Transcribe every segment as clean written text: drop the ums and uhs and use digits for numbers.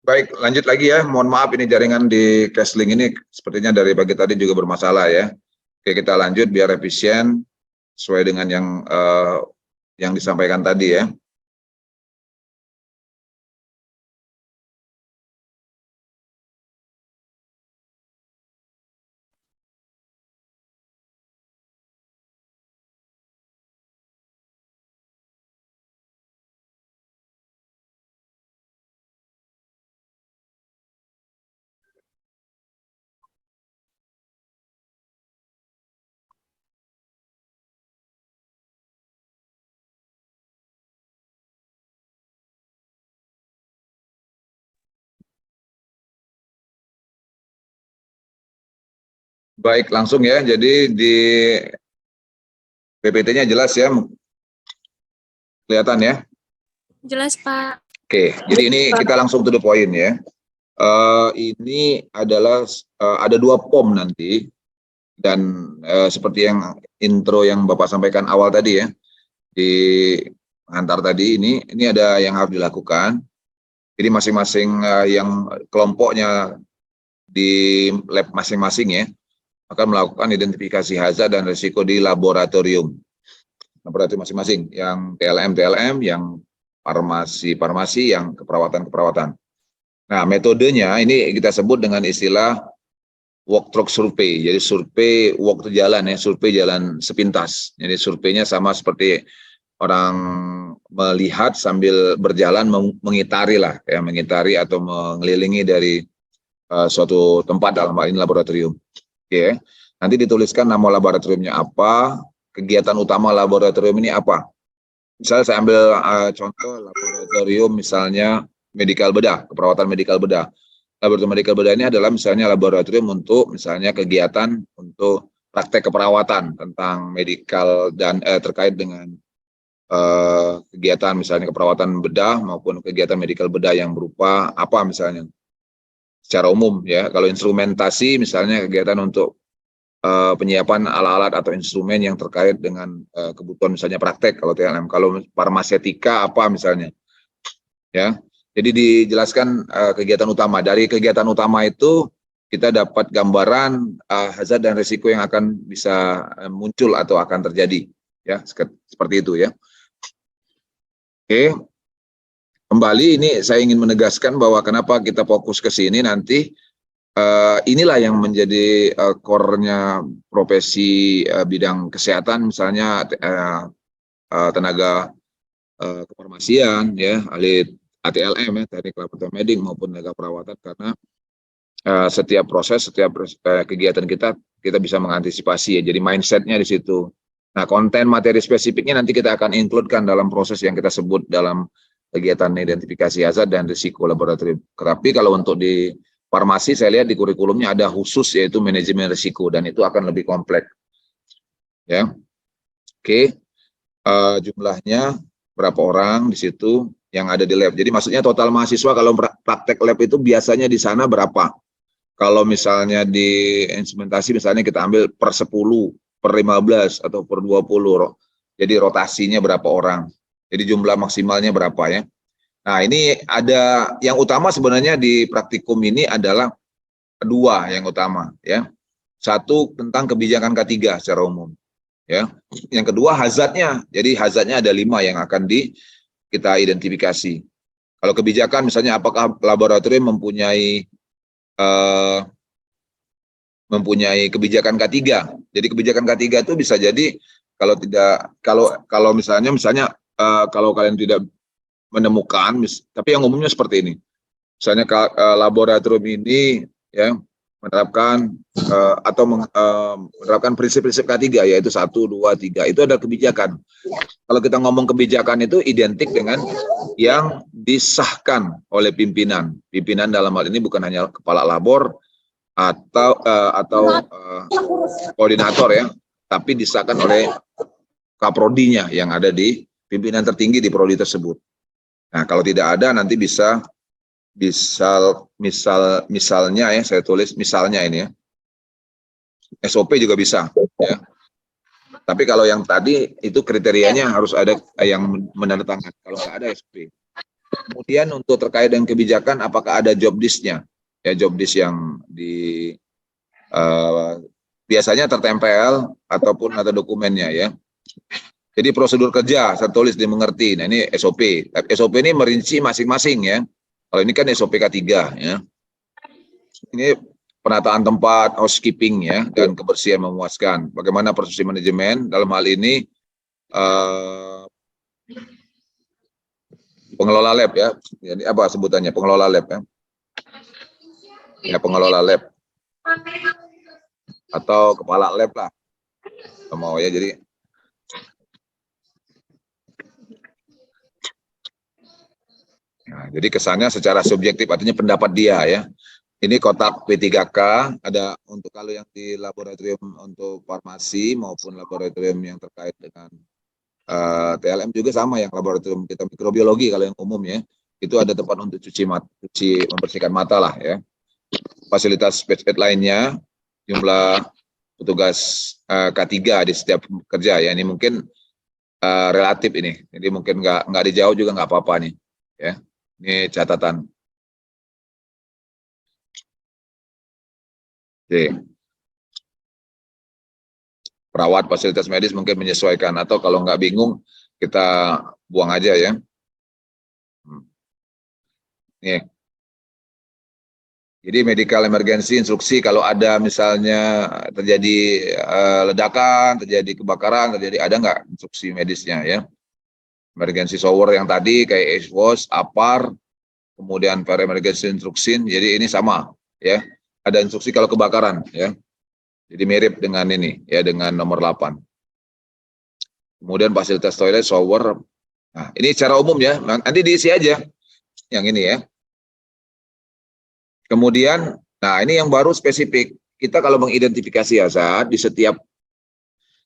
Baik, lanjut lagi ya. Mohon maaf ini jaringan di Castlink ini sepertinya dari pagi tadi juga bermasalah ya. Oke, kita lanjut biar efisien sesuai dengan yang disampaikan tadi ya. Baik, langsung ya. Jadi di PPT-nya jelas ya, kelihatan ya. Jelas, Pak. Oke, jadi ini kita langsung to the point ya. Ini adalah ada 2 POM nanti dan seperti yang intro yang Bapak sampaikan awal tadi ya, di pengantar tadi ini ada yang harus dilakukan. Jadi masing-masing yang kelompoknya di lab masing-masing ya akan melakukan identifikasi hazard dan risiko di laboratorium masing-masing, yang TLM, yang farmasi, yang keperawatan. Nah, metodenya ini kita sebut dengan istilah walk track survey. Jadi survei walk itu jalan ya, survei jalan sepintas. Jadi surveinya sama seperti orang melihat sambil berjalan mengitari lah ya, mengitari atau mengelilingi dari suatu tempat, dalam hal ini laboratorium. Oke. Nanti dituliskan nama laboratoriumnya apa, kegiatan utama laboratorium ini apa. Misalnya saya ambil contoh laboratorium misalnya medikal bedah, keperawatan medikal bedah. Laboratorium medikal bedah ini adalah misalnya laboratorium untuk misalnya kegiatan untuk praktek keperawatan tentang medikal dan terkait dengan kegiatan misalnya keperawatan bedah maupun kegiatan medikal bedah yang berupa apa misalnya secara umum ya. Kalau instrumentasi misalnya kegiatan untuk penyiapan alat-alat atau instrumen yang terkait dengan kebutuhan misalnya praktek kalau TLM. Kalau farmasetika apa misalnya ya. Jadi dijelaskan kegiatan utama. Dari kegiatan utama itu kita dapat gambaran hazard dan risiko yang akan bisa muncul atau akan terjadi ya, seperti itu ya. Oke. Kembali ini saya ingin menegaskan bahwa kenapa kita fokus ke sini nanti. Inilah yang menjadi core-nya profesi bidang kesehatan, misalnya tenaga kefarmasian, ya, ahli ATLM, ya, teknik laboratorium medik maupun tenaga perawatan, karena setiap proses, setiap kegiatan kita bisa mengantisipasi, ya, jadi mindset-nya di situ. Nah, konten materi spesifiknya nanti kita akan include-kan dalam proses yang kita sebut dalam kegiatan identifikasi hazard dan risiko laboratorium. Tapi kalau untuk di farmasi saya lihat di kurikulumnya ada khusus yaitu manajemen risiko dan itu akan lebih kompleks. Ya, oke. Jumlahnya berapa orang di situ yang ada di lab. Jadi maksudnya total mahasiswa kalau praktek lab itu biasanya di sana berapa? Kalau misalnya di instrumentasi misalnya kita ambil per 10, per 15 atau per 20. Jadi rotasinya berapa orang? Jadi jumlah maksimalnya berapa ya? Nah, ini ada yang utama sebenarnya di praktikum ini adalah 2 yang utama ya. 1 tentang kebijakan K3 secara umum ya. Yang kedua hazardnya. Jadi hazardnya ada 5 yang akan kita identifikasi. Kalau kebijakan misalnya apakah laboratorium mempunyai kebijakan K3. Jadi kebijakan K3 itu bisa jadi kalau misalnya kalau kalian tidak menemukan, tapi yang umumnya seperti ini. Misalnya laboratorium ini ya menerapkan menerapkan prinsip-prinsip K3 yaitu 1, 2, 3. Itu ada kebijakan. Kalau kita ngomong kebijakan itu identik dengan yang disahkan oleh pimpinan. Pimpinan dalam hal ini bukan hanya kepala labor atau koordinator ya, tapi disahkan oleh kaprodinya yang ada di pimpinan tertinggi di prodi tersebut. Nah, kalau tidak ada nanti misalnya ya, saya tulis misalnya ini ya. SOP juga bisa ya. Tapi kalau yang tadi itu kriterianya harus ada yang menandatangani. Kalau nggak ada SOP. Kemudian untuk terkait dengan kebijakan, apakah ada job list-nya? Ya, job list yang biasanya tertempel ataupun ada dokumennya ya. Jadi prosedur kerja tertulis dimengerti. Nah ini SOP. SOP ini merinci masing-masing ya. Kalau ini kan SOP K3 ya. Ini penataan tempat, housekeeping ya, dan kebersihan memuaskan. Bagaimana proses manajemen dalam hal ini pengelola lab ya. Jadi apa sebutannya pengelola lab ya? Ya pengelola lab atau kepala lab lah. Mau ya jadi. Nah, jadi kesannya secara subjektif artinya pendapat dia ya. Ini kotak P3K ada untuk kalau yang di laboratorium untuk farmasi maupun laboratorium yang terkait dengan TLM juga sama yang laboratorium kita mikrobiologi kalau yang umum ya. Itu ada tempat untuk cuci membersihkan mata lah ya. Fasilitas space aid lainnya jumlah petugas K3 di setiap kerja ya. Ini mungkin relatif ini. Jadi mungkin nggak dijauh juga nggak apa-apa nih ya. Ini catatan. Oke. Perawat fasilitas medis mungkin menyesuaikan atau kalau nggak bingung kita buang aja ya. Nih. Jadi medical emergency instruksi kalau ada misalnya terjadi ledakan, terjadi kebakaran, ada nggak instruksi medisnya ya. Emergency shower yang tadi kayak air wash, APAR, kemudian para emergency instruksi, jadi ini sama ya. Ada instruksi kalau kebakaran ya. Jadi mirip dengan ini ya, dengan nomor 8. Kemudian fasilitas toilet, shower. Nah, ini secara umum ya. Nanti diisi aja yang ini ya. Kemudian, nah ini yang baru spesifik. Kita kalau mengidentifikasi hazard di setiap,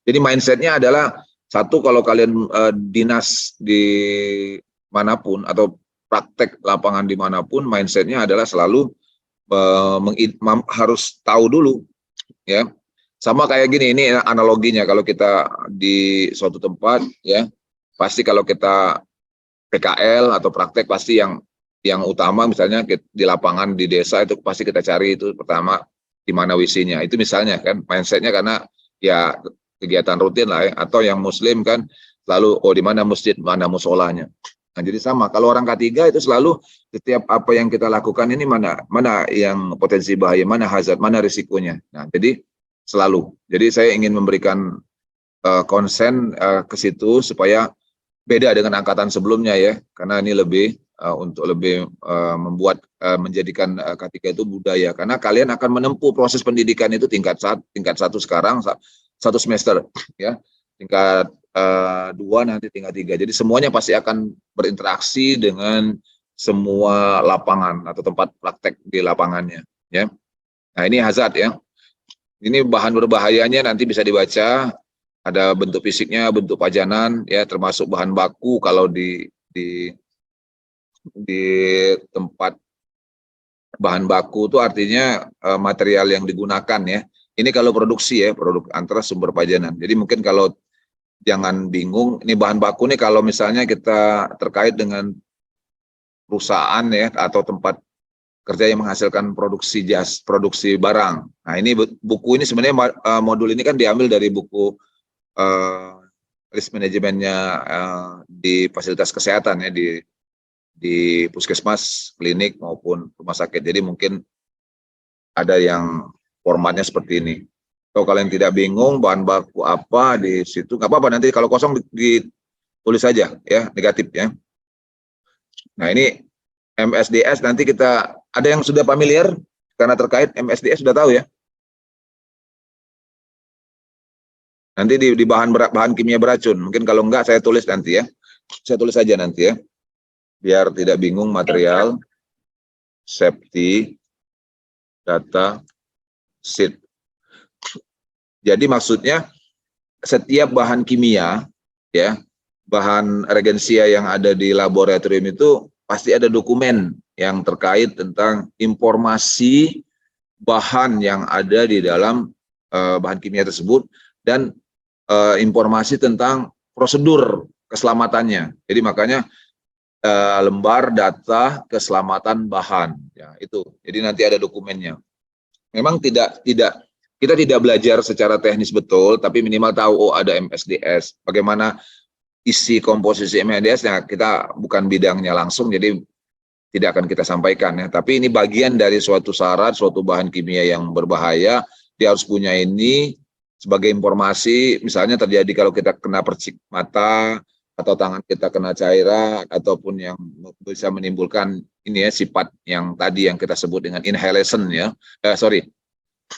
jadi mindsetnya adalah satu kalau kalian dinas di manapun atau praktek lapangan dimanapun, mindsetnya adalah selalu harus tahu dulu ya. Sama kayak gini, ini analoginya kalau kita di suatu tempat ya, pasti kalau kita PKL atau praktek pasti yang utama misalnya di lapangan di desa itu pasti kita cari itu pertama di mana WC-nya. Itu misalnya kan mindsetnya karena ya kegiatan rutin lah ya. Atau yang muslim kan selalu di mana masjid, mana musolanya. Nah, jadi sama kalau orang K3 itu selalu setiap apa yang kita lakukan ini mana yang potensi bahaya, mana hazard, mana risikonya. Nah, jadi selalu. Jadi saya ingin memberikan konsen ke situ supaya beda dengan angkatan sebelumnya ya, karena ini lebih untuk lebih membuat menjadikan K3 itu budaya, karena kalian akan menempuh proses pendidikan itu tingkat 1 sekarang 1 semester ya, tingkat 2 nanti tingkat 3. Jadi semuanya pasti akan berinteraksi dengan semua lapangan atau tempat praktek di lapangannya ya. Nah, ini hazard ya. Ini bahan berbahayanya nanti bisa dibaca, ada bentuk fisiknya, bentuk pajanan ya, termasuk bahan baku kalau di tempat bahan baku itu artinya material yang digunakan ya. Ini kalau produksi ya, produk antara sumber pajanan. Jadi mungkin kalau jangan bingung, ini bahan baku nih kalau misalnya kita terkait dengan perusahaan ya atau tempat kerja yang menghasilkan produksi produksi barang. Nah, ini buku ini sebenarnya modul ini kan diambil dari buku risk manajemennya di fasilitas kesehatan ya, di puskesmas, klinik maupun rumah sakit. Jadi mungkin ada yang formatnya seperti ini. Kalau kalian tidak bingung bahan baku apa di situ, nggak apa-apa, nanti kalau kosong ditulis saja ya, negatif ya. Nah, ini MSDS nanti kita ada yang sudah familiar karena terkait MSDS sudah tahu ya. Nanti di bahan kimia beracun. Mungkin kalau enggak saya tulis nanti ya. Saya tulis saja nanti ya. Biar tidak bingung material, safety, data, sheet. Jadi maksudnya setiap bahan kimia ya, bahan reagensia yang ada di laboratorium itu pasti ada dokumen yang terkait tentang informasi bahan yang ada di dalam bahan kimia tersebut dan informasi tentang prosedur keselamatannya. Jadi makanya lembar data keselamatan bahan. Ya, itu. Jadi nanti ada dokumennya. Memang kita tidak belajar secara teknis betul, tapi minimal tahu ada MSDS. Bagaimana isi komposisi MSDS, ya kita bukan bidangnya langsung, jadi tidak akan kita sampaikan ya. Tapi ini bagian dari suatu syarat, suatu bahan kimia yang berbahaya, dia harus punya ini sebagai informasi. Misalnya terjadi kalau kita kena percik mata, atau tangan kita kena cairan, ataupun yang bisa menimbulkan ini ya, sifat yang tadi yang kita sebut dengan inhalation ya,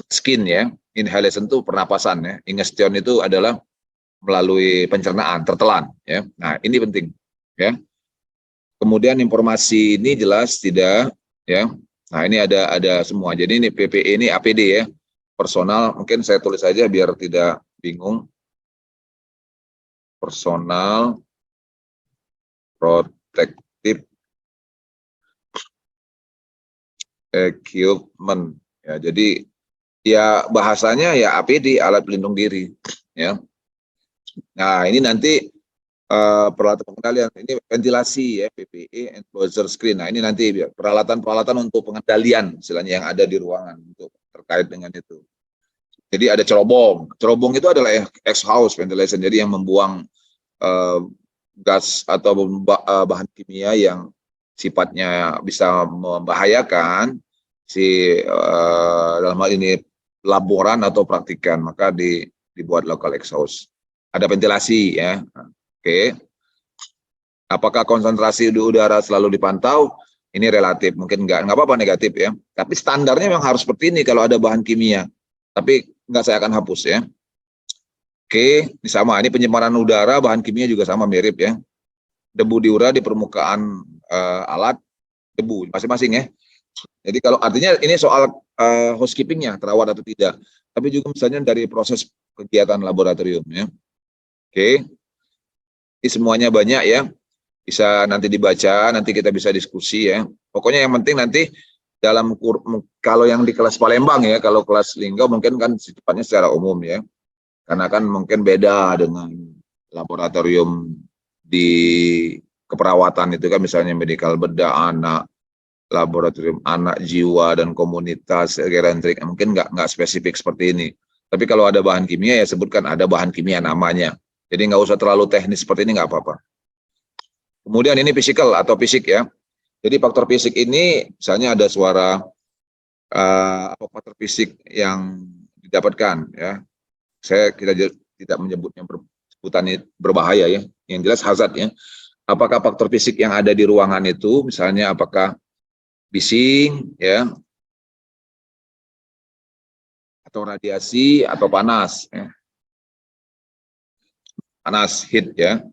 skin ya. Inhalation itu pernapasan ya, ingestion itu adalah melalui pencernaan, tertelan ya. Nah ini penting ya. Kemudian informasi ini jelas tidak ya. Nah ini ada semua. Jadi ini PPE ini APD ya, personal. Mungkin saya tulis saja biar tidak bingung. Personal protective equipment ya. Jadi ya bahasanya ya APD, alat pelindung diri ya. Nah ini nanti peralatan pengendalian ini ventilasi ya, PPE enclosure screen. Nah ini nanti peralatan-peralatan untuk pengendalian istilahnya yang ada di ruangan untuk terkait dengan itu. Jadi ada cerobong. Cerobong itu adalah exhaust ventilation, jadi yang membuang gas atau bahan kimia yang sifatnya bisa membahayakan si dalam hal ini laboran atau praktikan, maka dibuat local exhaust. Ada ventilasi ya. Oke. Apakah konsentrasi udara selalu dipantau? Ini relatif, mungkin nggak apa-apa negatif ya. Tapi standarnya memang harus seperti ini kalau ada bahan kimia. Tapi nggak, saya akan hapus ya. Oke, ini sama. Ini pencemaran udara, bahan kimia juga sama, mirip ya. Debu diura di permukaan alat, debu masing-masing ya. Jadi kalau artinya ini soal housekeepingnya, terawat atau tidak. Tapi juga misalnya dari proses kegiatan laboratorium ya. Oke, ini semuanya banyak ya. Bisa nanti dibaca, nanti kita bisa diskusi ya. Pokoknya yang penting nanti dalam kalau yang di kelas Palembang ya, kalau kelas Linggau mungkin kan sifatnya secara umum ya. Karena kan mungkin beda dengan laboratorium di keperawatan itu kan, misalnya medikal bedah anak, laboratorium anak, jiwa dan komunitas, gerentrik, mungkin nggak spesifik seperti ini. Tapi kalau ada bahan kimia ya sebutkan ada bahan kimia namanya. Jadi nggak usah terlalu teknis seperti ini, nggak apa-apa. Kemudian ini fisikal atau fisik ya. Jadi faktor fisik ini misalnya ada suara apa faktor fisik yang didapatkan ya. Kita tidak menyebutnya sebutan berbahaya ya. Yang jelas hazard ya. Apakah faktor fisik yang ada di ruangan itu misalnya apakah bising ya, atau radiasi atau panas ya. Panas, heat ya.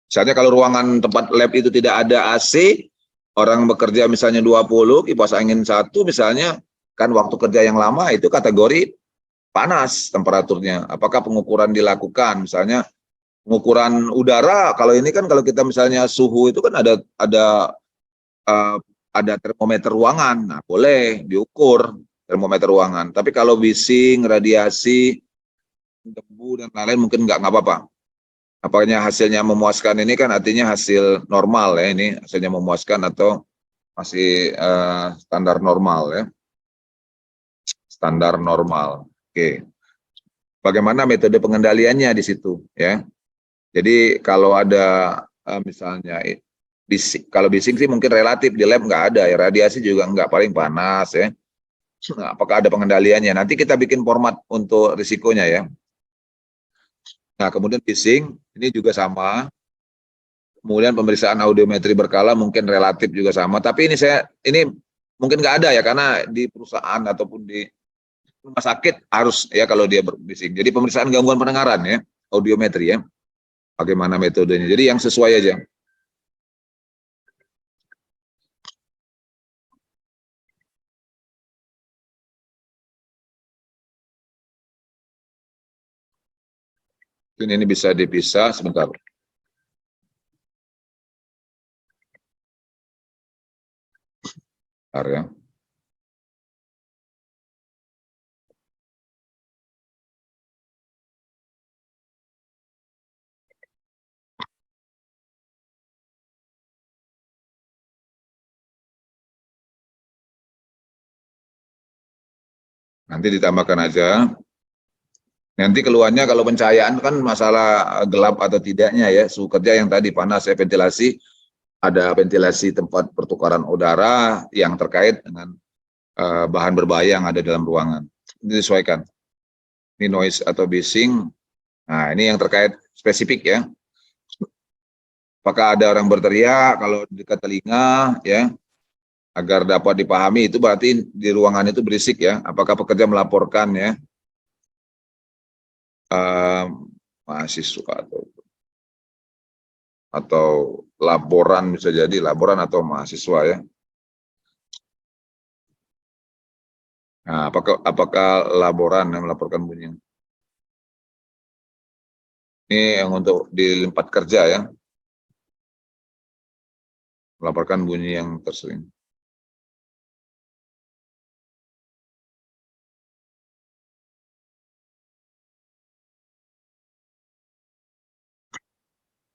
Misalnya kalau ruangan tempat lab itu tidak ada AC, orang bekerja misalnya 20, kipas angin 1 misalnya, kan waktu kerja yang lama itu kategori panas temperaturnya. Apakah pengukuran dilakukan? Misalnya pengukuran udara, kalau ini kan kalau kita misalnya suhu itu kan ada termometer ruangan. Nah, boleh diukur termometer ruangan. Tapi kalau bising, radiasi, debu dan lain-lain mungkin nggak apa-apa. Apakah hasilnya memuaskan, ini kan artinya hasil normal ya, ini hasilnya memuaskan atau masih standar normal ya. Standar normal. Oke. Bagaimana metode pengendaliannya di situ ya. Jadi kalau ada misalnya bising, kalau bising sih mungkin relatif, di lab nggak ada ya, radiasi juga nggak, paling panas ya. Nah, apakah ada pengendaliannya? Nanti kita bikin format untuk risikonya ya. Nah kemudian bising ini juga sama. Kemudian pemeriksaan audiometri berkala mungkin relatif juga sama. Tapi ini mungkin nggak ada ya, karena di perusahaan ataupun di rumah sakit harus ya kalau dia berbising. Jadi pemeriksaan gangguan pendengaran ya, audiometri ya. Bagaimana metodenya? Jadi yang sesuai aja. Ini bisa dipisah sebentar. Bentar ya. Nanti ditambahkan aja. Nanti keluarnya kalau pencahayaan kan masalah gelap atau tidaknya ya, suhu kerja yang tadi panas ya, ventilasi, ada ventilasi tempat pertukaran udara yang terkait dengan bahan berbahaya yang ada dalam ruangan. Ini disesuaikan. Ini noise atau bising. Nah, ini yang terkait spesifik ya. Apakah ada orang berteriak kalau dekat telinga ya, agar dapat dipahami itu berarti di ruangan itu berisik ya. Apakah pekerja melaporkan ya, mahasiswa atau laporan, bisa jadi laporan atau mahasiswa ya. Nah, apakah laporan yang melaporkan bunyi? Ini yang untuk di tempat kerja ya, melaporkan bunyi yang tersering.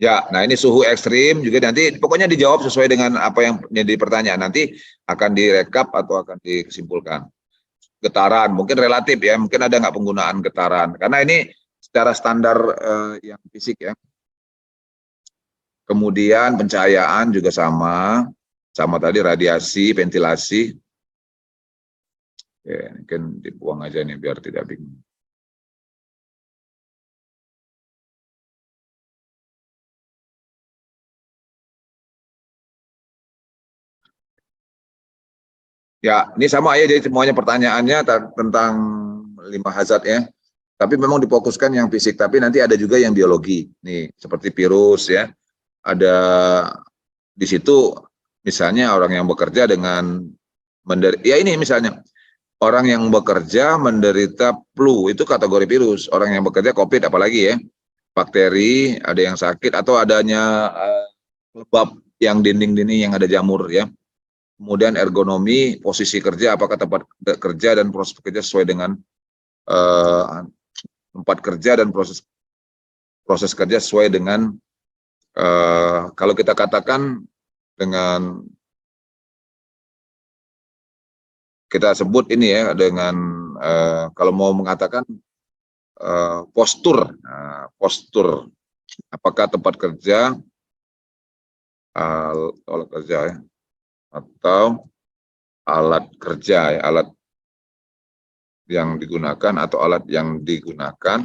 Ya, nah ini suhu ekstrim juga nanti pokoknya dijawab sesuai dengan apa yang menjadi pertanyaan. Nanti akan direkap atau akan disimpulkan. Getaran, mungkin relatif ya, mungkin ada nggak penggunaan getaran. Karena ini secara standar yang fisik ya. Kemudian pencahayaan juga sama tadi radiasi, ventilasi. Oke, mungkin dibuang aja nih biar tidak bingung. Ya, ini sama ya, jadi semuanya pertanyaannya tentang 5 hazard ya. Tapi memang difokuskan yang fisik, tapi nanti ada juga yang biologi. Nih, seperti virus ya. Ada di situ misalnya orang yang bekerja dengan ya ini misalnya orang yang bekerja menderita flu, itu kategori virus. Orang yang bekerja COVID apalagi ya. Bakteri, ada yang sakit atau adanya lembab yang dinding-dinding yang ada jamur ya. Kemudian ergonomi, posisi kerja, apakah tempat kerja dan proses kerja sesuai dengan tempat kerja dan proses kerja sesuai dengan kalau kita katakan dengan kita sebut ini ya dengan kalau mau mengatakan postur, postur apakah tempat kerja alat kerja ya, atau alat kerja ya, alat yang digunakan atau alat yang digunakan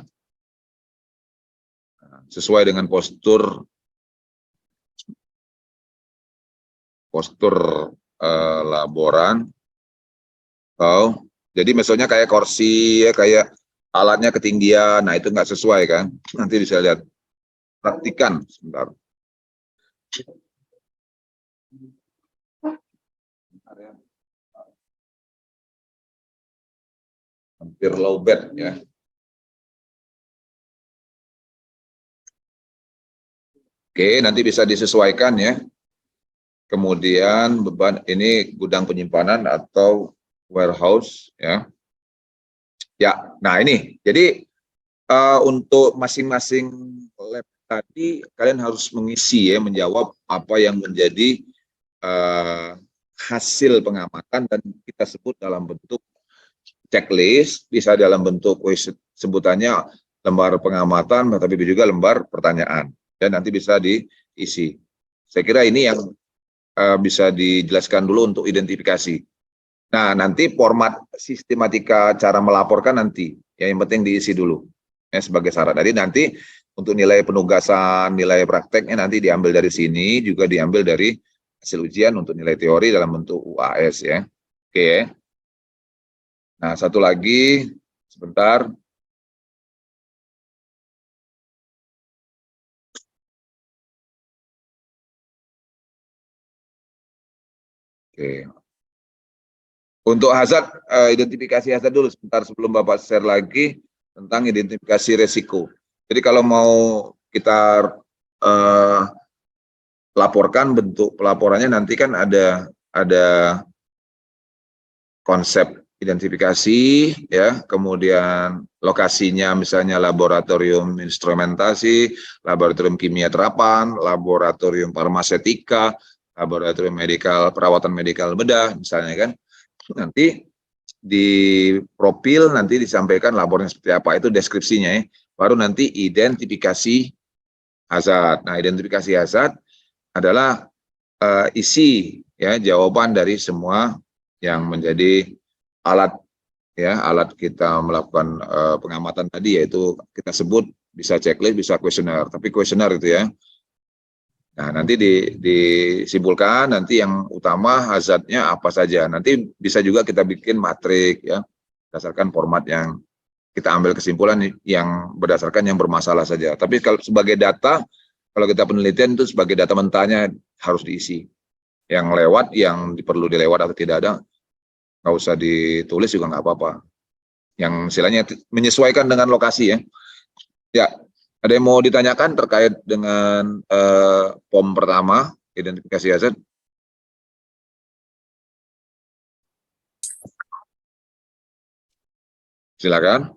sesuai dengan postur laboran. Jadi misalnya kayak kursi ya, kayak alatnya ketinggian, nah itu nggak sesuai kan, nanti bisa lihat, praktikan sebentar. Hampir low bed ya. Oke, nanti bisa disesuaikan ya. Kemudian beban ini gudang penyimpanan atau warehouse ya. Ya, nah ini. Jadi untuk masing-masing lab tadi kalian harus mengisi ya, menjawab apa yang menjadi hasil pengamatan dan kita sebut dalam bentuk checklist, bisa dalam bentuk sebutannya lembar pengamatan, tapi juga lembar pertanyaan. Dan nanti bisa diisi. Saya kira ini yang bisa dijelaskan dulu untuk identifikasi. Nah, nanti format sistematika cara melaporkan nanti, ya, yang penting diisi dulu ya, sebagai syarat. Jadi nanti untuk nilai penugasan, nilai prakteknya nanti diambil dari sini, juga diambil dari hasil ujian untuk nilai teori dalam bentuk UAS ya. Oke. Nah, satu lagi, sebentar. Oke. Untuk hazard, identifikasi hazard dulu sebentar sebelum Bapak share lagi tentang identifikasi resiko. Jadi kalau mau kita laporkan, bentuk pelaporannya nanti kan ada konsep identifikasi ya, kemudian lokasinya misalnya laboratorium instrumentasi, laboratorium kimia terapan, laboratorium farmasetika, laboratorium medikal, perawatan medikal bedah misalnya kan. Nanti di profil nanti disampaikan labornya seperti apa, itu deskripsinya ya. Baru nanti identifikasi hazard. Nah, identifikasi hazard adalah isi ya jawaban dari semua yang menjadi alat ya, alat kita melakukan pengamatan tadi, yaitu kita sebut bisa checklist, bisa kuesioner, tapi kuesioner itu ya. Nah, nanti disimpulkan nanti yang utama hazardnya apa saja. Nanti bisa juga kita bikin matrik ya, berdasarkan format yang kita ambil kesimpulan yang berdasarkan yang bermasalah saja. Tapi kalau sebagai data, kalau kita penelitian itu sebagai data mentahnya harus diisi. Yang lewat, yang perlu dilewat atau tidak ada, nggak usah ditulis juga nggak apa-apa. Yang istilahnya menyesuaikan dengan lokasi ya. Ya. Ada yang mau ditanyakan terkait dengan POM pertama, identifikasi hazard? Silakan.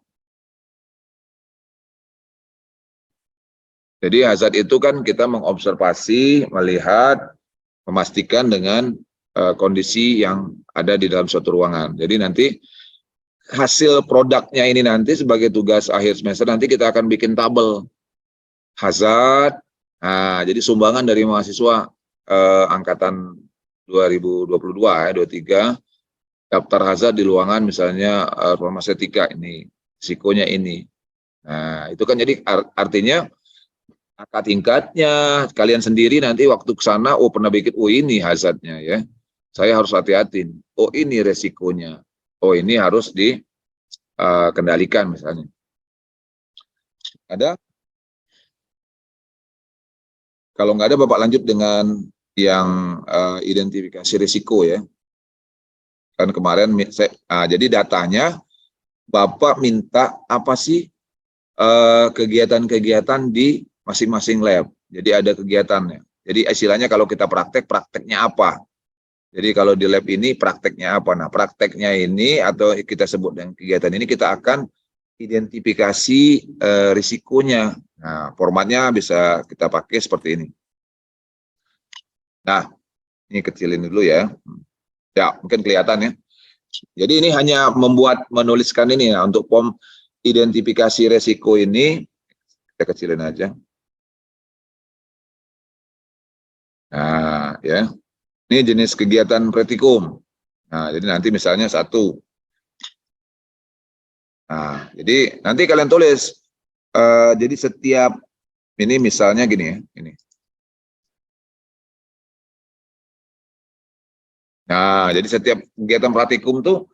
Jadi hazard itu kan kita mengobservasi, melihat, memastikan dengan kondisi yang ada di dalam suatu ruangan. Jadi nanti hasil produknya ini nanti sebagai tugas akhir semester nanti kita akan bikin tabel hazard. Nah, jadi sumbangan dari mahasiswa angkatan 2022 ya, 23, daftar hazard di ruangan misalnya farmasetika ini, risikonya ini. Nah, itu kan jadi artinya angka tingkatnya, kalian sendiri nanti waktu ke sana, oh pernah bikin, oh ini hazardnya ya, saya harus hati-hati, oh ini resikonya, oh ini harus dikendalikan misalnya. Ada? Kalau nggak ada, Bapak lanjut dengan yang identifikasi risiko ya. Kan kemarin jadi datanya Bapak minta apa sih kegiatan-kegiatan di masing-masing lab. Jadi ada kegiatannya. Jadi istilahnya kalau kita prakteknya apa. Jadi kalau di lab ini prakteknya apa. Nah, prakteknya ini atau kita sebut dengan kegiatan ini kita akan identifikasi risikonya. Nah, formatnya bisa kita pakai seperti ini. Nah, ini kecilin dulu ya. Ya, mungkin kelihatan ya. Jadi ini hanya menuliskan ini ya, untuk POM identifikasi resiko ini, kita kecilin aja. Nah, ya. Ini jenis kegiatan praktikum. Nah, jadi nanti misalnya 1. Nah, jadi nanti kalian tulis. Jadi setiap ini misalnya gini ya, ini. Nah, jadi setiap kegiatan praktikum tuh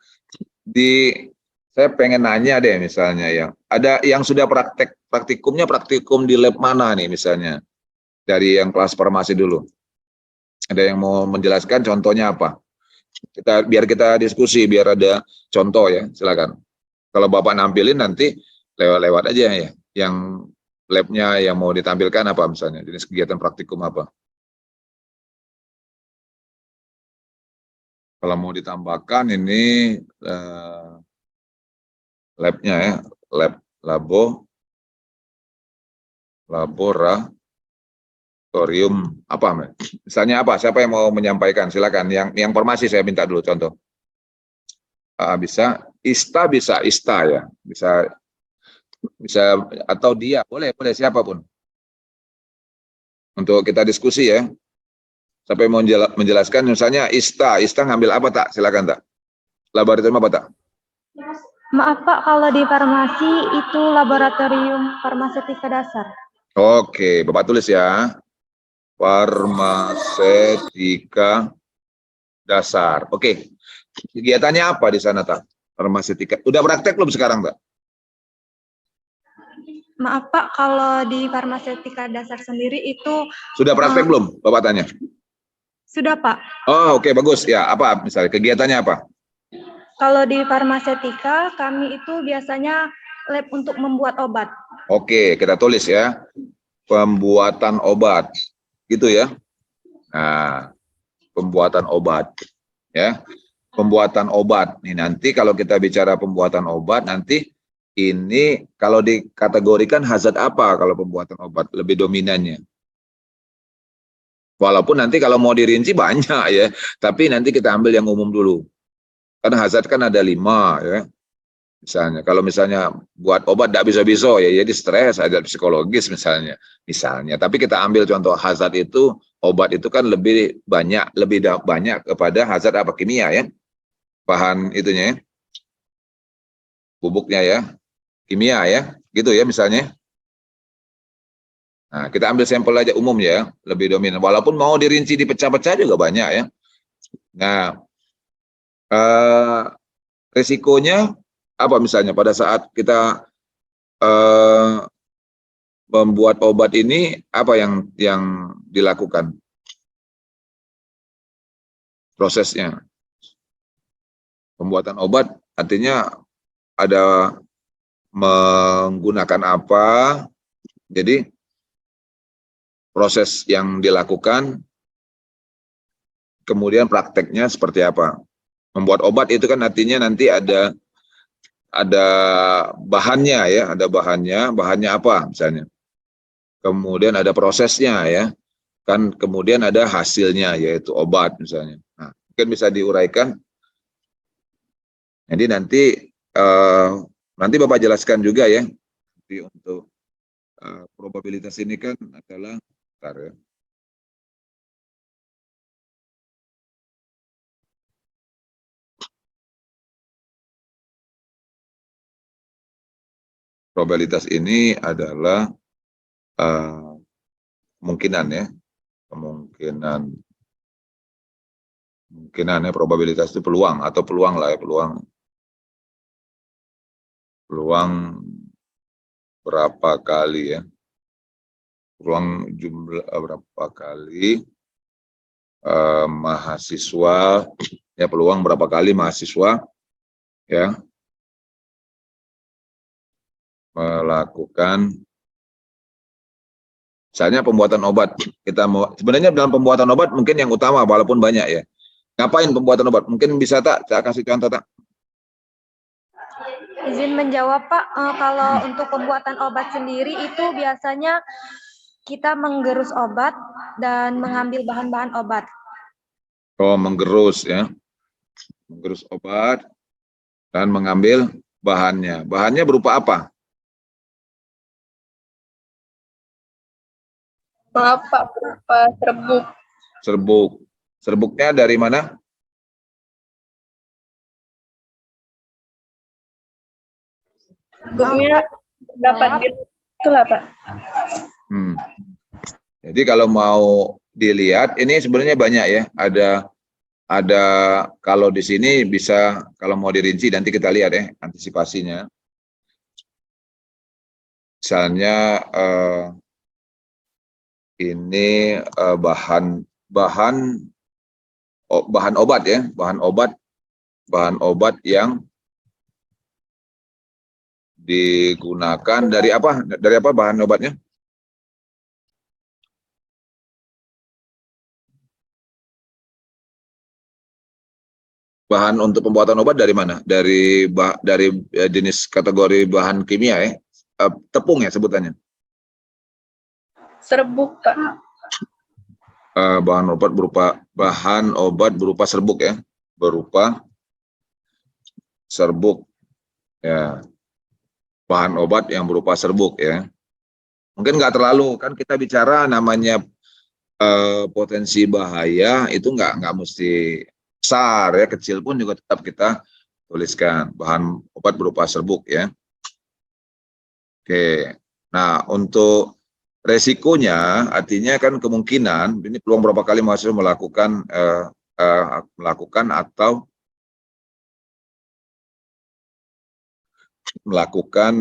saya pengen nanya deh misalnya yang ada yang sudah praktikum di lab mana nih misalnya, dari yang kelas farmasi dulu. Ada yang mau menjelaskan contohnya apa? Biar kita diskusi, biar ada contoh ya, silakan. Kalau Bapak nampilin nanti lewat-lewat aja ya, yang labnya yang mau ditampilkan apa misalnya, jenis kegiatan praktikum apa. Kalau mau ditambahkan ini labnya ya, laboratorium apa? Misalnya apa? Siapa yang mau menyampaikan? Silakan. Yang formasi saya minta dulu contoh. Bisa ISTA ya, bisa atau dia boleh siapapun untuk kita diskusi ya. Sampai mau menjelaskan misalnya ISTA ngambil apa tak? Silakan tak. Laboratorium apa tak? Maaf Pak, kalau di farmasi itu laboratorium farmasetika dasar. Oke, Bapak tulis ya. Farmasetika dasar. Oke. Kegiatannya apa di sana tak? Farmasetika. Udah praktek belum sekarang tak? Maaf Pak, kalau di farmasetika dasar sendiri itu sudah praktek belum? Bapak tanya. Sudah Pak. Oh oke, bagus ya. Apa misalnya kegiatannya apa? Kalau di farmasetika kami itu biasanya lab untuk membuat obat. Oke, kita tulis ya. Pembuatan obat. Gitu ya. Nah, pembuatan obat ya. Pembuatan obat. Nih nanti kalau kita bicara pembuatan obat nanti ini kalau dikategorikan hazard apa kalau pembuatan obat lebih dominannya. Walaupun nanti kalau mau dirinci banyak ya, tapi nanti kita ambil yang umum dulu. Karena hazard kan ada 5 ya. Misalnya, kalau misalnya buat obat tidak bisa-bisa ya jadi stres, ada psikologis misalnya. Tapi kita ambil contoh hazard itu, obat itu kan lebih banyak kepada hazard apa kimia ya, bahan itunya ya, bubuknya ya, kimia ya, gitu ya misalnya. Nah, kita ambil sampel aja umum ya, lebih dominan. Walaupun mau dirinci dipecah-pecah juga banyak ya. Nah, risikonya apa misalnya pada saat kita membuat obat ini, apa yang dilakukan prosesnya? Pembuatan obat artinya ada menggunakan apa, jadi proses yang dilakukan, kemudian prakteknya seperti apa. Membuat obat itu kan artinya nanti ada bahannya ya, ada bahannya apa misalnya. Kemudian ada prosesnya ya, kan kemudian ada hasilnya yaitu obat misalnya. Nah, mungkin bisa diuraikan. Jadi nanti Bapak jelaskan juga ya. Jadi untuk probabilitas ini kan adalah bentar ya. Probabilitas ini adalah kemungkinan ya, kemungkinan ya, probabilitas itu peluang atau peluang lah ya, peluang berapa kali ya, peluang jumlah berapa kali mahasiswa ya, peluang berapa kali mahasiswa ya melakukan misalnya pembuatan obat. Kita mau sebenarnya dalam pembuatan obat mungkin yang utama walaupun banyak ya. Ngapain pembuatan obat? Mungkin bisa tak saya kasih contoh tak? Izin menjawab Pak, kalau untuk pembuatan obat sendiri itu biasanya kita menggerus obat dan mengambil bahan-bahan obat. Oh, menggerus ya. Menggerus obat dan mengambil bahannya. Bahannya berupa apa? Maaf Pak, berupa serbuk. Serbuk. Serbuknya dari mana? Serbuknya dapat itulah Pak. Jadi kalau mau dilihat ini sebenarnya banyak ya. Ada kalau di sini bisa kalau mau dirinci nanti kita lihat ya antisipasinya. Misalnya ini bahan obat ya, bahan obat yang digunakan dari apa bahan obatnya? Bahan untuk pembuatan obat dari mana? Dari jenis kategori bahan kimia ya, tepung ya sebutannya. Serbuk Pak. Bahan obat berupa serbuk ya, berupa serbuk ya, bahan obat yang berupa serbuk ya. Mungkin nggak terlalu kan kita bicara namanya potensi bahaya itu nggak mesti besar ya, kecil pun juga tetap kita tuliskan bahan obat berupa serbuk ya. Oke, nah untuk resikonya artinya kan kemungkinan ini peluang berapa kali mahasiswa melakukan atau melakukan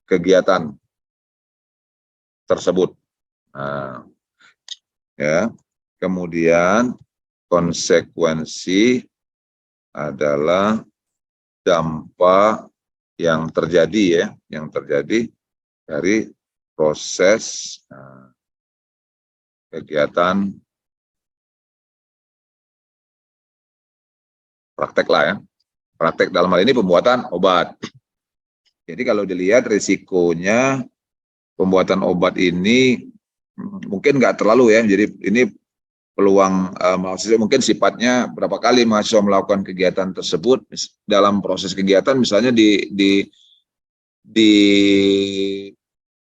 kegiatan tersebut. Nah, ya, kemudian konsekuensi adalah dampak yang terjadi ya, dari proses kegiatan praktek lah ya, praktek dalam hal ini pembuatan obat. Jadi kalau dilihat risikonya pembuatan obat ini mungkin nggak terlalu ya, jadi ini peluang mahasiswa, mungkin sifatnya berapa kali mahasiswa melakukan kegiatan tersebut dalam proses kegiatan, misalnya di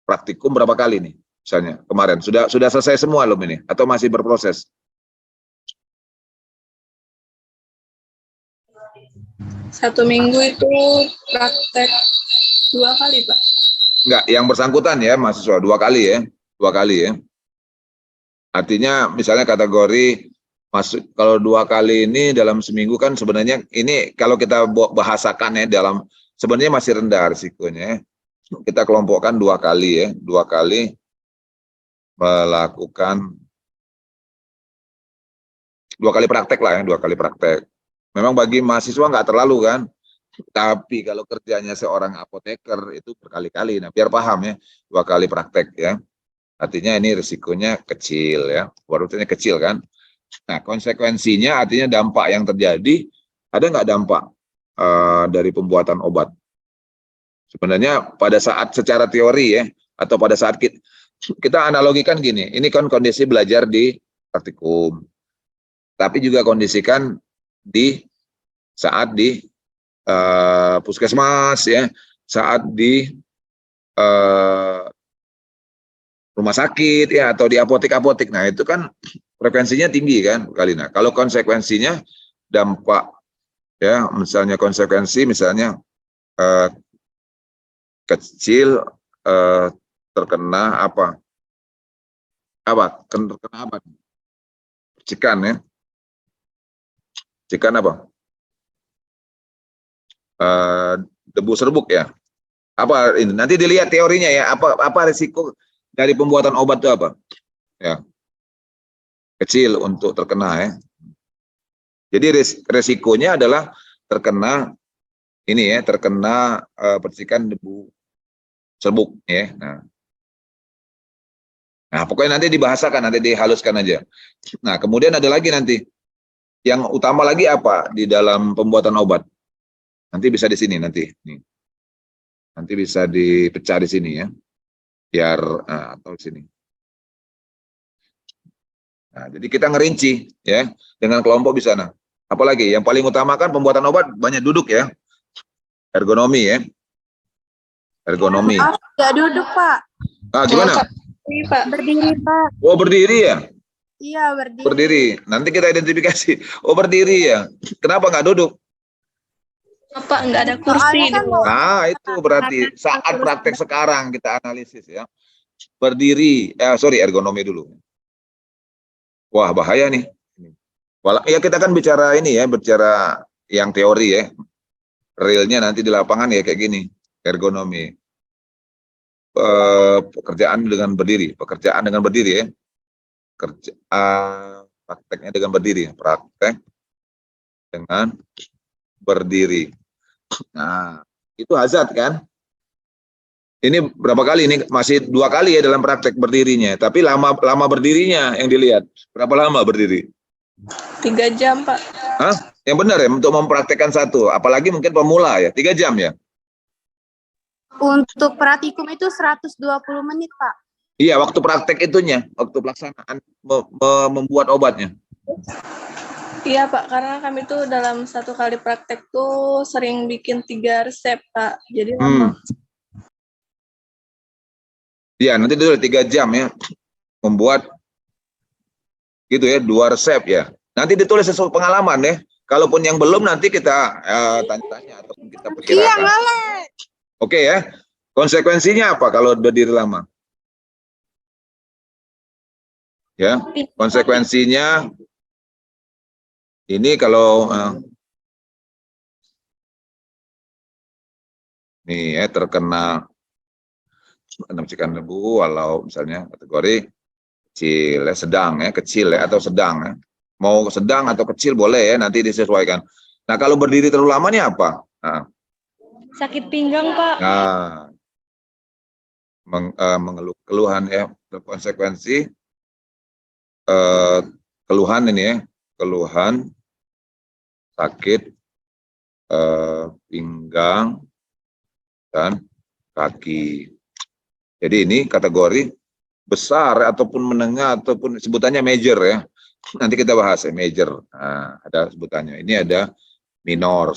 praktikum berapa kali nih, misalnya kemarin sudah selesai semua belum ini atau masih berproses? Satu minggu itu praktek 2 kali, Pak. Enggak, yang bersangkutan ya mahasiswa 2 kali ya, 2 kali ya. Artinya misalnya kategori masuk, kalau 2 kali ini dalam seminggu kan sebenarnya ini kalau kita bahasakan ya dalam, sebenarnya masih rendah risikonya. Kita kelompokkan 2 kali ya, 2 kali melakukan 2 kali praktek lah ya, 2 kali praktek. Memang bagi mahasiswa nggak terlalu kan, tapi kalau kerjanya seorang apoteker itu berkali-kali. Nah biar paham ya, 2 kali praktek ya. Artinya ini risikonya kecil ya, warutnya kecil kan. Nah konsekuensinya artinya dampak yang terjadi, ada nggak dampak dari pembuatan obat? Sebenarnya pada saat secara teori ya, atau pada saat kita analogikan gini, ini kan kondisi belajar di praktikum, tapi juga kondisikan di saat di puskesmas ya, saat di rumah sakit ya, atau di apotek-apotek. Nah itu kan frekuensinya tinggi kan kali. Nah kalau konsekuensinya dampak ya, misalnya konsekuensi misalnya kecil, terkena apa terkena apa, percikan ya, percikan apa, debu serbuk ya, apa ini nanti dilihat teorinya ya, apa risiko dari pembuatan obat itu apa ya, kecil untuk terkena ya. Jadi resikonya adalah terkena ini ya, terkena percikan debu serbuk ya. Nah pokoknya nanti dibahasakan, nanti dihaluskan aja. Nah kemudian ada lagi nanti yang utama lagi apa di dalam pembuatan obat, nanti bisa di sini nanti nih. Nanti bisa dipecah di sini ya, biar atau di sini. Nah, jadi kita ngerinci ya dengan kelompok di sana. Apalagi yang paling utama kan pembuatan obat banyak duduk ya, ergonomi ya, ergonomi. Nggak duduk, Pak. Ah gimana? Ini, Pak. Berdiri, Pak. Oh berdiri ya, Iya, berdiri. berdiri. Nanti kita identifikasi. Oh berdiri ya. Kenapa nggak duduk? Pak, nggak ada kursi. Soalnya kan mau Nah itu berarti saat praktek sekarang kita analisis ya. Berdiri, ergonomi dulu. Wah bahaya nih. Ya kita kan bicara ini ya, bicara yang teori ya. Realnya nanti di lapangan ya kayak gini, ergonomi. Pekerjaan dengan berdiri ya. Prakteknya dengan berdiri, praktek dengan berdiri. Nah, itu hazard kan? Ini berapa kali? Ini masih 2 kali ya dalam praktek berdirinya. Tapi lama berdirinya yang dilihat. Berapa lama berdiri? 3 jam, Pak. Hah? Yang benar ya untuk mempraktekkan satu. Apalagi mungkin pemula ya. 3 jam ya. untuk praktikum itu 120 menit, Pak. Iya, waktu praktek itunya, waktu pelaksanaan membuat obatnya. Iya, Pak, karena kami tuh dalam 1 kali praktek tuh sering bikin 3 resep, Pak. Jadi lama. Iya, nanti dulu 3 jam ya membuat gitu ya, 2 resep ya. Nanti ditulis sesuai pengalaman ya. Kalaupun yang belum nanti kita tanya-tanya atau kita perkirakan. Iya, boleh. Oke ya. Konsekuensinya apa kalau berdiri lama? Ya, konsekuensinya ini kalau nih ya terkena percikan debu, walau misalnya kategori kecil ya, sedang ya, kecil ya atau sedang ya. Mau sedang atau kecil boleh ya, nanti disesuaikan. Nah kalau berdiri terlalu lama nih apa? Nah, Sakit pinggang, Pak. nah mengeluh keluhan ya, berkonsekuensi keluhan ini ya, keluhan sakit pinggang dan kaki. Jadi ini kategori besar ataupun menengah ataupun sebutannya major ya. nanti kita bahas ya, major. Nah, ada sebutannya. Ini ada minor.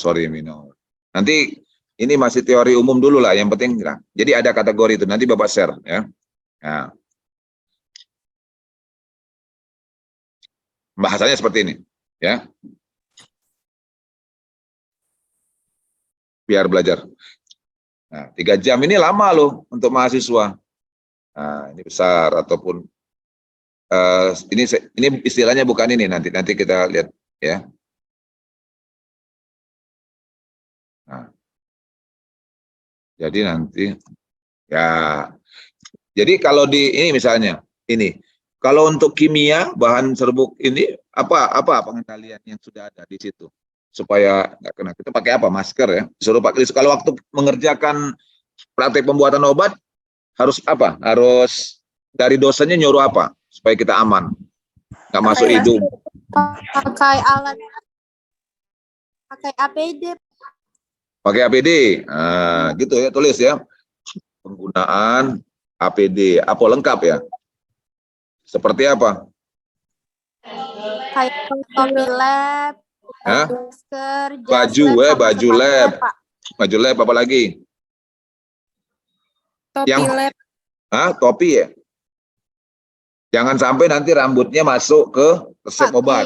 Nanti ini masih teori umum dulu lah, yang penting. Nah, jadi ada kategori itu, nanti Bapak share ya. Nah, bahasanya seperti ini ya. Biar belajar. Nah, 3 jam ini lama loh untuk mahasiswa. Nah, ini besar ataupun ini istilahnya bukan ini, nanti kita lihat ya. Nah, jadi nanti ya. Jadi kalau di ini misalnya ini, kalau untuk kimia bahan serbuk ini apa pengendalian yang sudah ada di situ supaya nggak kena. Kita pakai apa? Masker ya. Disuruh pakai. Kalau waktu mengerjakan praktek pembuatan obat harus apa? Harus dari dosennya nyuruh apa supaya kita aman, nggak masuk hidung. Pakai alat, pakai APD. Pakai APD, nah, gitu ya, tulis ya. Penggunaan APD, apa lengkap ya? Seperti apa? Kayak topi lab, Hah? masker, jas Baju, lab, sama baju sepatu lab. Pak. Baju lab apa lagi? Topi Yang- lab. Topi ya. Jangan sampai nanti rambutnya masuk ke resep Pak, obat.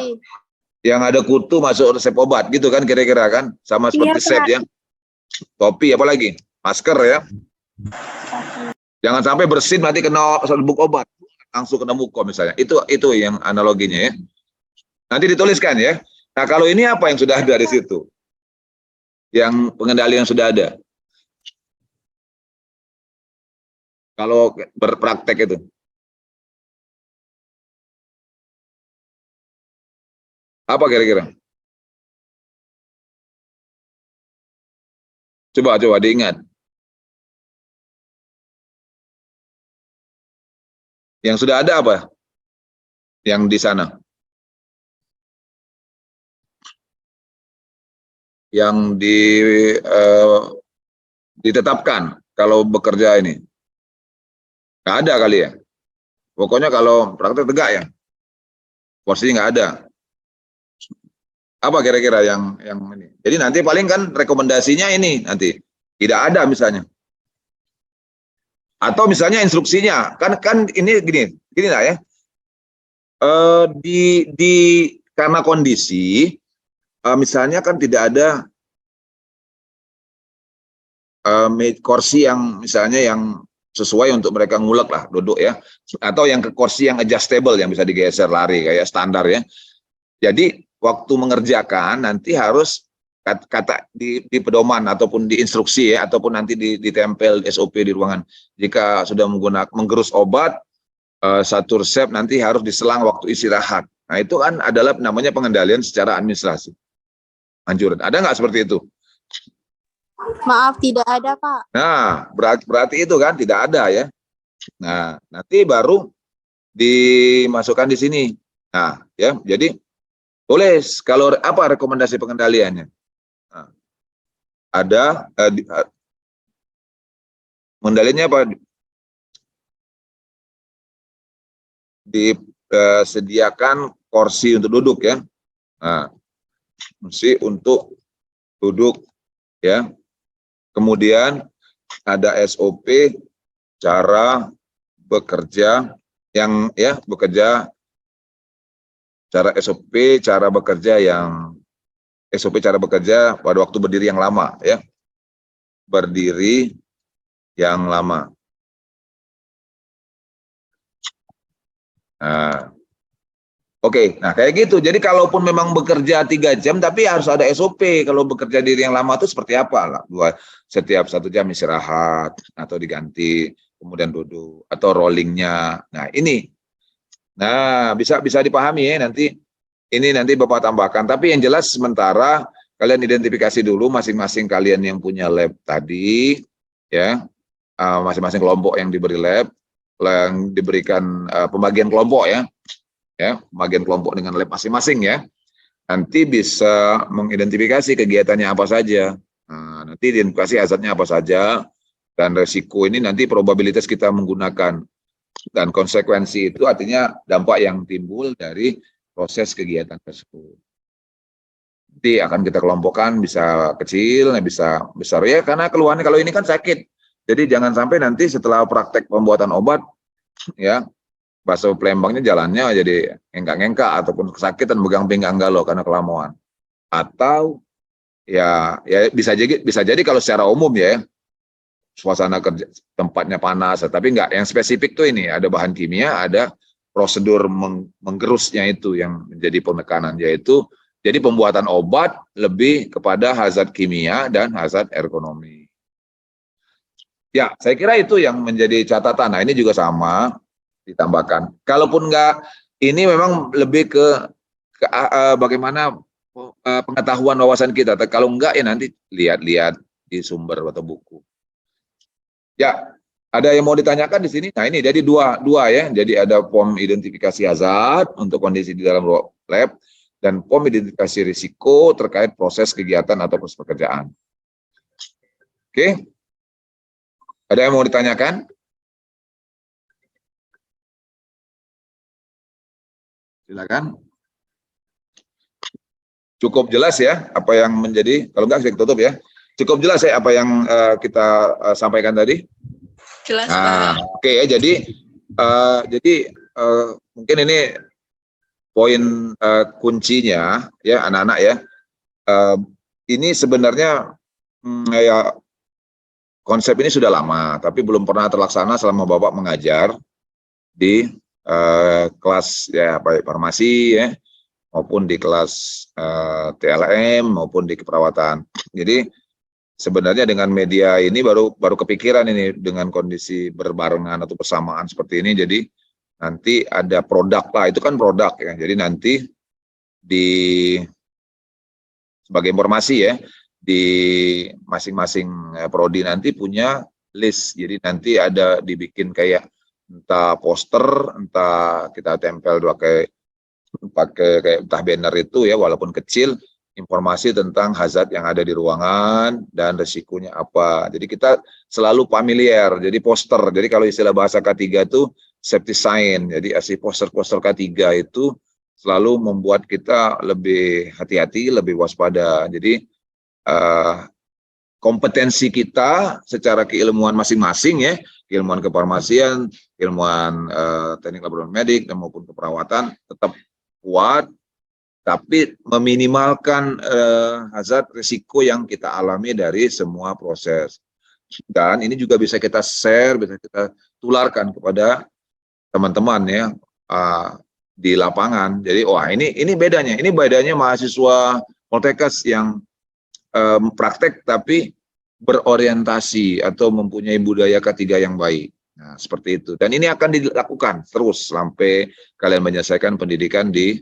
Yang ada kutu masuk resep obat, gitu kan kira-kira kan? Sama seperti Iya, set Pak. ya. Topi apa lagi? Masker ya. Jangan sampai bersin nanti kena serbuk obat, langsung kena muka misalnya. Itu yang analoginya ya. Nanti dituliskan ya. Nah, kalau ini apa yang sudah ada di situ? Yang pengendalian yang sudah ada. Kalau berpraktek itu. Apa kira-kira? Coba diingat. Yang sudah ada apa? Yang di sana. Yang ditetapkan kalau bekerja ini. Nggak ada kali ya. Pokoknya kalau praktek tegak ya. Porsinya nggak ada. Apa kira-kira yang ini? Jadi nanti paling kan rekomendasinya ini nanti tidak ada misalnya. Atau misalnya instruksinya kan ini gini lah ya. Karena kondisi misalnya kan tidak ada kursi yang misalnya yang sesuai untuk mereka ngulek lah, duduk ya, atau yang ke kursi yang adjustable yang bisa digeser lari kayak standar ya. Jadi waktu mengerjakan nanti harus kata di pedoman ataupun di instruksi ya, ataupun nanti ditempel SOP di ruangan. Jika sudah menggerus obat satu resep nanti harus diselang waktu istirahat. Nah itu kan adalah namanya pengendalian secara administrasi. Anjuran. Ada nggak seperti itu? Maaf, tidak ada, Pak. Nah, berarti itu kan tidak ada ya. Nah, nanti baru dimasukkan di sini. Nah, ya, jadi tulis kalau apa rekomendasi pengendaliannya. Nah, ada pengendaliannya apa? Disediakan kursi untuk duduk ya. Nah, kursi untuk duduk ya. Kemudian ada SOP cara bekerja yang ya bekerja cara SOP cara bekerja pada waktu berdiri yang lama ya. Berdiri yang lama. Nah, oke, nah kayak gitu. Jadi kalaupun memang bekerja 3 jam, tapi harus ada SOP. Kalau bekerja diri yang lama itu seperti apa lah? Setiap 1 jam istirahat atau diganti, kemudian duduk atau rollingnya. Nah ini, nah bisa dipahami ya nanti. Ini nanti Bapak tambahkan. Tapi yang jelas sementara kalian identifikasi dulu masing-masing kalian yang punya lab tadi, ya, masing-masing kelompok yang diberi lab, yang diberikan pembagian kelompok ya. Ya, bagian kelompok dengan lab masing-masing ya. Nanti bisa mengidentifikasi kegiatannya apa saja. Nah, nanti identifikasi hazardnya apa saja dan resiko ini nanti probabilitas kita menggunakan dan konsekuensi itu artinya dampak yang timbul dari proses kegiatan tersebut. Nanti akan kita kelompokkan, bisa kecil, bisa besar ya, karena keluhannya kalau ini kan sakit. Jadi jangan sampai nanti setelah praktek pembuatan obat, ya bakso pelembangnya jalannya jadi engkak-engkak ataupun kesakitan megang pinggang galau karena kelamuan. Atau ya bisa jadi kalau secara umum ya, suasana kerja tempatnya panas, tapi enggak, yang spesifik tuh ini ada bahan kimia, ada prosedur menggerusnya itu yang menjadi penekanan, yaitu jadi pembuatan obat lebih kepada hazard kimia dan hazard ergonomi. Ya, saya kira itu yang menjadi catatan. Nah, ini juga sama ditambahkan. Kalaupun enggak, ini memang lebih ke bagaimana pengetahuan wawasan kita. Kalau enggak ya nanti lihat-lihat di sumber atau buku. Ya, ada yang mau ditanyakan di sini? Nah, ini jadi dua ya. Jadi ada POM identifikasi hazard untuk kondisi di dalam lab dan POM identifikasi risiko terkait proses kegiatan atau proses pekerjaan. Oke. Ada yang mau ditanyakan? Silakan. Cukup jelas ya apa yang menjadi, kalau enggak saya tutup ya. Cukup jelas ya apa yang kita sampaikan tadi? Jelas, Nah, Pak. oke ya. Jadi mungkin ini poin kuncinya ya anak-anak ya. Ini sebenarnya ya konsep ini sudah lama, tapi belum pernah terlaksana selama Bapak mengajar di kelas ya baik farmasi ya maupun di kelas TLM maupun di keperawatan. Jadi sebenarnya dengan media ini baru kepikiran ini dengan kondisi berbarengan atau bersamaan seperti ini. Jadi nanti ada produk lah, itu kan produk ya. Jadi nanti sebagai informasi ya, di masing-masing prodi nanti punya list. Jadi nanti ada dibikin kayak entah poster, entah kita tempel pakai kayak entah banner itu ya, walaupun kecil, informasi tentang hazard yang ada di ruangan dan resikonya apa. Jadi kita selalu familiar, jadi poster. Jadi kalau istilah bahasa K3 itu safety sign. Jadi poster-poster K3 itu selalu membuat kita lebih hati-hati, lebih waspada. Jadi kompetensi kita secara keilmuan masing-masing ya, keilmuan kefarmasian, keilmuan teknik laboratorium medik dan maupun keperawatan tetap kuat, tapi meminimalkan hazard risiko yang kita alami dari semua proses. Dan ini juga bisa kita share, bisa kita tularkan kepada teman-teman ya di lapangan. Jadi wah ini bedanya mahasiswa Poltekkes yang praktek tapi berorientasi atau mempunyai budaya K3 yang baik. Nah, seperti itu. Dan ini akan dilakukan terus sampai kalian menyelesaikan pendidikan di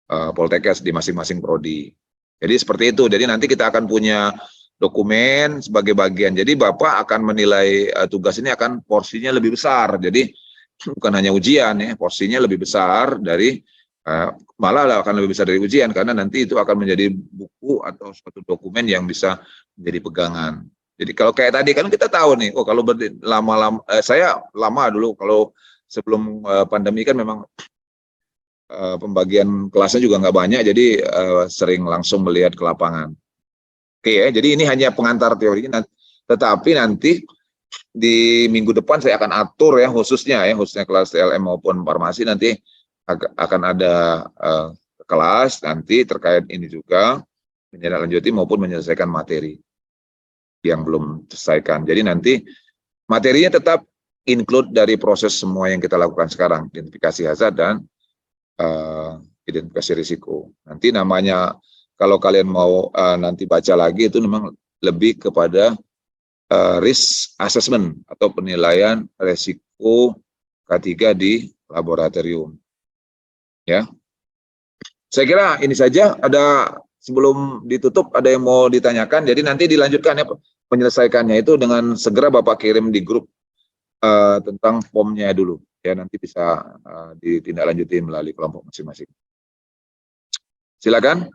Poltekkes di masing-masing prodi. Jadi seperti itu. Jadi nanti kita akan punya dokumen sebagai bagian. Jadi Bapak akan menilai tugas ini akan porsinya lebih besar. Jadi bukan hanya ujian ya, porsinya lebih besar dari malah akan lebih besar dari ujian karena nanti itu akan menjadi buku atau suatu dokumen yang bisa menjadi pegangan. Jadi kalau kayak tadi kan kita tahu nih, oh kalau lama-lama saya lama dulu kalau sebelum pandemi kan memang pembagian kelasnya juga nggak banyak, jadi sering langsung melihat ke lapangan. Oke ya, jadi ini hanya pengantar teori, tetapi nanti di minggu depan saya akan atur ya khususnya kelas TLM maupun farmasi nanti akan ada kelas nanti terkait ini juga menindaklanjuti maupun menyelesaikan materi yang belum selesaikan. Jadi nanti materinya tetap include dari proses semua yang kita lakukan sekarang, identifikasi hazard dan identifikasi risiko. Nanti namanya kalau kalian mau nanti baca lagi itu memang lebih kepada risk assessment atau penilaian risiko K3 di laboratorium. Ya, saya kira ini saja. Ada sebelum ditutup ada yang mau ditanyakan. Jadi nanti dilanjutkan ya menyelesaikannya itu dengan segera Bapak kirim di grup tentang formnya dulu. Ya nanti bisa ditindaklanjuti melalui kelompok masing-masing. Silakan.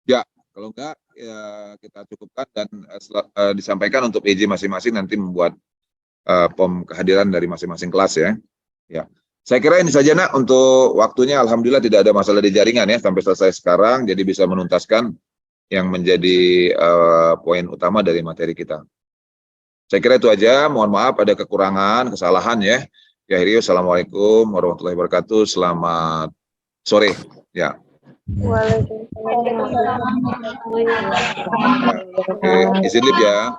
Ya, Kalau enggak, ya kita cukupkan dan disampaikan untuk PJ masing-masing nanti membuat POM kehadiran dari masing-masing kelas ya. Ya, saya kira ini saja nak untuk waktunya. Alhamdulillah tidak ada masalah di jaringan ya sampai selesai sekarang, jadi bisa menuntaskan yang menjadi poin utama dari materi kita. Saya kira itu aja. Mohon maaf ada kekurangan, kesalahan ya. Ya, Assalamualaikum warahmatullahi wabarakatuh. Selamat sore. Ya. Oke, izin lift ya.